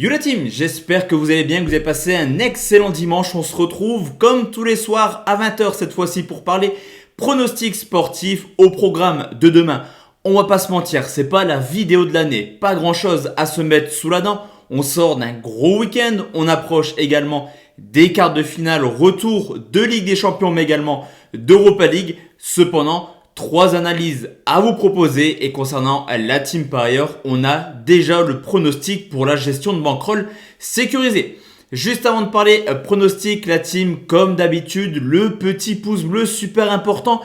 Yo la team, j'espère que vous allez bien, que vous avez passé un excellent dimanche. On se retrouve comme tous les soirs à 20h cette fois-ci pour parler pronostics sportifs au programme de demain. On va pas se mentir, c'est pas la vidéo de l'année, pas grand chose à se mettre sous la dent. On sort d'un gros week-end, on approche également des quarts de finale, retour de Ligue des Champions mais également d'Europa League. Cependant, 3 analyses à vous proposer et concernant la team par ailleurs, on a déjà le pronostic pour la gestion de bankroll sécurisée. Juste avant de parler pronostic, la team, comme d'habitude, le petit pouce bleu super important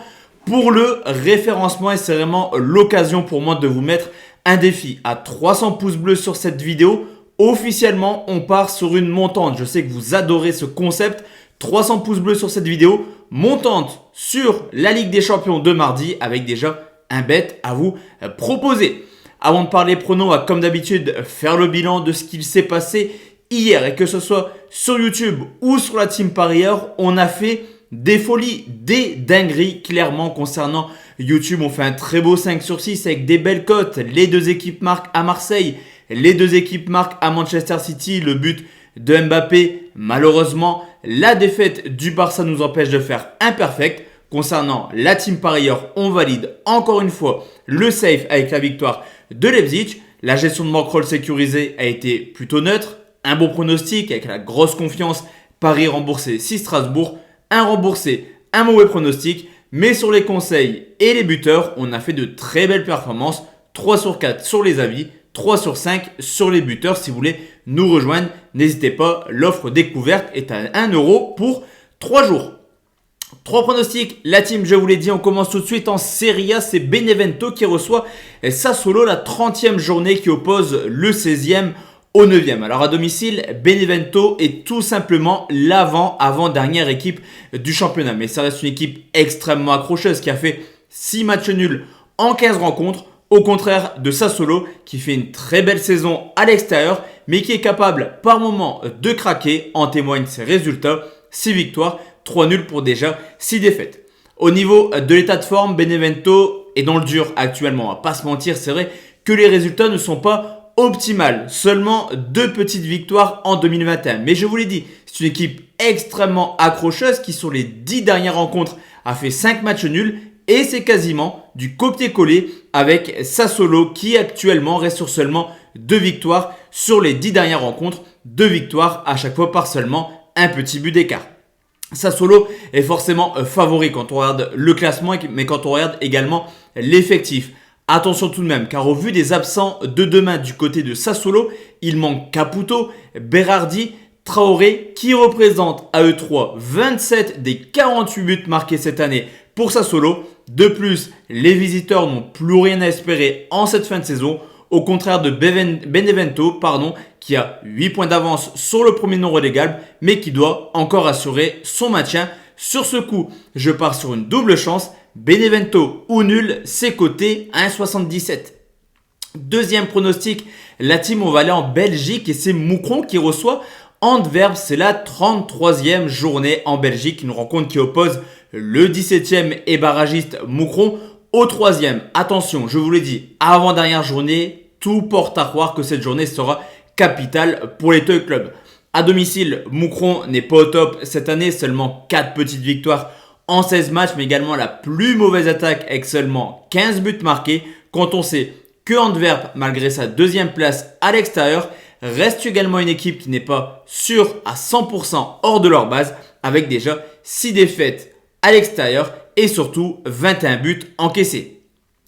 pour le référencement et c'est vraiment l'occasion pour moi de vous mettre un défi à 300 pouces bleus sur cette vidéo. Officiellement, on part sur une montante. Je sais que vous adorez ce concept. 300 pouces bleus sur cette vidéo, montante sur la Ligue des Champions de mardi avec déjà un bet à vous proposer. Avant de parler pronos, on va comme d'habitude faire le bilan de ce qu'il s'est passé hier et que ce soit sur YouTube ou sur la team parieur, on a fait des folies, des dingueries clairement concernant YouTube. On fait un très beau 5 sur 6 avec des belles cotes. Les deux équipes marquent à Marseille, les deux équipes marquent à Manchester City. Le but de Mbappé, malheureusement, la défaite du Barça nous empêche de faire un perfect. Concernant la team parieur, on valide encore une fois le safe avec la victoire de Leipzig. La gestion de bankroll sécurisée a été plutôt neutre. Un bon pronostic avec la grosse confiance. Paris remboursé 6 Strasbourg. Un remboursé, un mauvais pronostic. Mais sur les conseils et les buteurs, on a fait de très belles performances. 3 sur 4 sur les avis. 3 sur 5 sur les buteurs. Si vous voulez nous rejoindre, n'hésitez pas. L'offre découverte est à 1 euro pour 3 jours. 3 pronostics. La team, je vous l'ai dit, on commence tout de suite en Serie A. C'est Benevento qui reçoit Sassuolo, la 30e journée qui oppose le 16e au 9e. Alors à domicile, Benevento est tout simplement l'avant-dernière équipe du championnat. Mais ça reste une équipe extrêmement accrocheuse qui a fait 6 matchs nuls en 15 rencontres. Au contraire de Sassuolo qui fait une très belle saison à l'extérieur mais qui est capable par moment de craquer. En témoignent ses résultats, 6 victoires, 3 nuls pour déjà 6 défaites. Au niveau de l'état de forme, Benevento est dans le dur actuellement. On va pas se mentir, c'est vrai que les résultats ne sont pas optimales. Seulement 2 petites victoires en 2021. Mais je vous l'ai dit, c'est une équipe extrêmement accrocheuse qui sur les 10 dernières rencontres a fait 5 matchs nuls. Et c'est quasiment du copier-coller avec Sassuolo qui actuellement reste sur seulement 2 victoires sur les 10 dernières rencontres. 2 victoires à chaque fois par seulement un petit but d'écart. Sassuolo est forcément favori quand on regarde le classement, mais quand on regarde également l'effectif. Attention tout de même, car au vu des absents de demain du côté de Sassuolo, il manque Caputo, Berardi, Traoré qui représentent à eux 3 27 des 48 buts marqués cette année pour Sassuolo. De plus, les visiteurs n'ont plus rien à espérer en cette fin de saison, au contraire de Benevento qui a 8 points d'avance sur le premier non relégable, mais qui doit encore assurer son maintien. Sur ce coup, je pars sur une double chance. Benevento ou nul, c'est coté à 1,77. Deuxième pronostic, la team, on va aller en Belgique et c'est Moucron qui reçoit Antwerp. C'est la 33e journée en Belgique, une rencontre qui oppose le 17e et barragiste Moucron au 3e. Attention, je vous l'ai dit, avant-dernière journée, tout porte à croire que cette journée sera capitale pour les deux clubs. À domicile, Moucron n'est pas au top cette année, seulement 4 petites victoires en 16 matchs, mais également la plus mauvaise attaque avec seulement 15 buts marqués. Quand on sait que Antwerp, malgré sa 2e place à l'extérieur, reste également une équipe qui n'est pas sûre à 100% hors de leur base, avec déjà 6 défaites à l'extérieur et surtout 21 buts encaissés.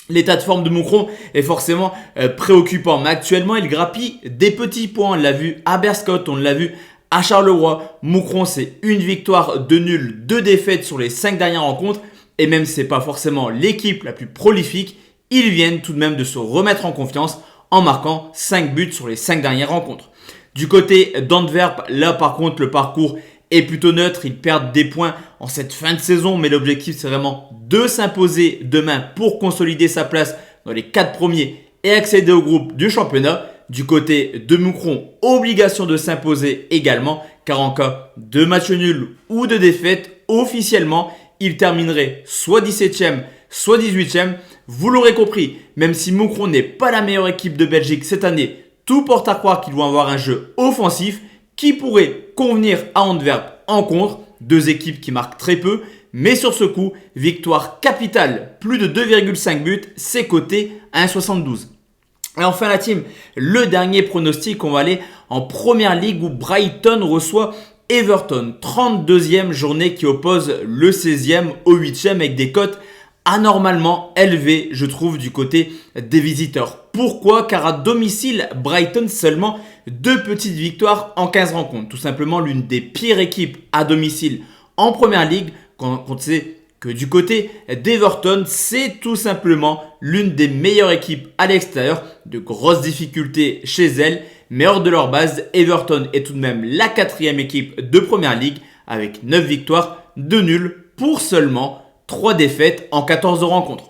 L'état de forme de Moucron est forcément préoccupant, mais actuellement il grappille des petits points. On l'a vu à Beerschot, on l'a vu à Charleroi. Moucron, c'est une victoire, 2 nuls, 2 défaites sur les 5 dernières rencontres. Et même si ce n'est pas forcément l'équipe la plus prolifique, ils viennent tout de même de se remettre en confiance en marquant 5 buts sur les 5 dernières rencontres. Du côté d'Antwerp, là par contre le parcours est plutôt neutre. Ils perdent des points en cette fin de saison, mais l'objectif c'est vraiment de s'imposer demain pour consolider sa place dans les 4 premiers et accéder au groupe du championnat. Du côté de Moucron, obligation de s'imposer également, car en cas de match nul ou de défaite, officiellement, il terminerait soit 17e, soit 18e. Vous l'aurez compris, même si Moucron n'est pas la meilleure équipe de Belgique cette année, tout porte à croire qu'ils vont avoir un jeu offensif qui pourrait convenir à Antwerp en contre. Deux équipes qui marquent très peu, mais sur ce coup, victoire capitale, plus de 2,5 buts, c'est coté à 1,72. Et enfin la team, le dernier pronostic, on va aller en première ligue où Brighton reçoit Everton. 32e journée qui oppose le 16e au 8e avec des cotes anormalement élevées, je trouve, du côté des visiteurs. Pourquoi? Car à domicile, Brighton seulement 2 petites victoires en 15 rencontres. Tout simplement l'une des pires équipes à domicile en première ligue. Quand on sait que du côté d'Everton, c'est tout simplement l'une des meilleures équipes à l'extérieur. De grosses difficultés chez elles, mais hors de leur base, Everton est tout de même la 4e équipe de première ligue avec 9 victoires, 2 nuls pour seulement 3 défaites en 14 rencontres.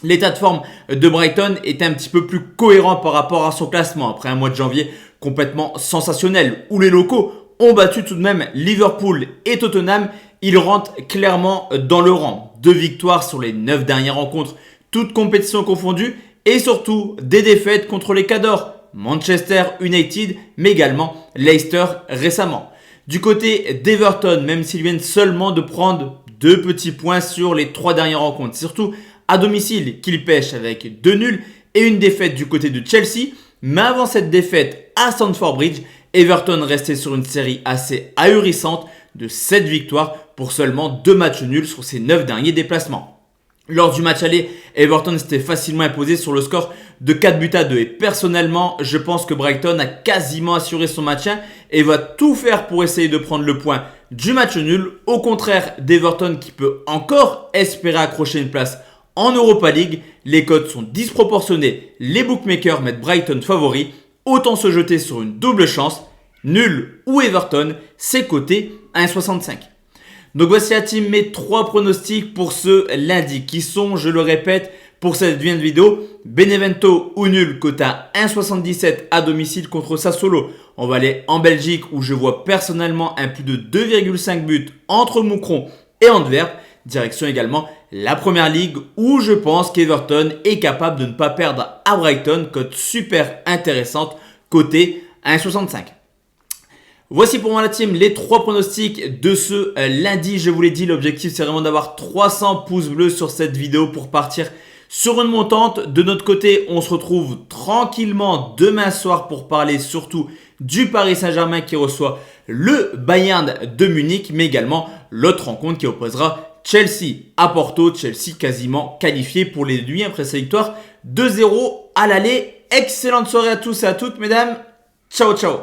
L'état de forme de Brighton est un petit peu plus cohérent par rapport à son classement après un mois de janvier complètement sensationnel où les locaux ont battu tout de même Liverpool et Tottenham. Ils rentrent clairement dans le rang. 2 victoires sur les 9 dernières rencontres, toutes compétitions confondues et surtout des défaites contre les Cadors, Manchester United mais également Leicester récemment. Du côté d'Everton, même s'ils viennent seulement de prendre 2 petits points sur les 3 dernières rencontres, surtout à domicile qu'ils pêchent avec 2 nuls et une défaite du côté de Chelsea. Mais avant cette défaite à Stamford Bridge, Everton restait sur une série assez ahurissante de 7 victoires pour seulement 2 matchs nuls sur ses 9 derniers déplacements. Lors du match aller, Everton s'était facilement imposé sur le score de 4-2. Et personnellement, je pense que Brighton a quasiment assuré son maintien et va tout faire pour essayer de prendre le point du match nul. Au contraire d'Everton qui peut encore espérer accrocher une place en Europa League. Les cotes sont disproportionnées. Les bookmakers mettent Brighton favori. Autant se jeter sur une double chance. Nul ou Everton, c'est coté à 1,65. Donc voici la team, mes 3 pronostics pour ce lundi qui sont, je le répète, pour cette vidéo, Benevento ou nul coté à 1,77 à domicile contre Sassuolo. On va aller en Belgique où je vois personnellement un plus de 2,5 buts entre Moucron et Antwerp. Direction également la première ligue où je pense qu'Everton est capable de ne pas perdre à Brighton. Cote super intéressante, coté à 1,65. Voici pour moi la team, les 3 pronostics de ce lundi. Je vous l'ai dit, l'objectif c'est vraiment d'avoir 300 pouces bleus sur cette vidéo pour partir sur une montante. De notre côté, on se retrouve tranquillement demain soir pour parler surtout du Paris Saint-Germain qui reçoit le Bayern de Munich, mais également l'autre rencontre qui opposera Chelsea à Porto. Chelsea quasiment qualifié pour les 8 après sa victoire 2-0 à l'aller. Excellente soirée à tous et à toutes, mesdames. Ciao, ciao.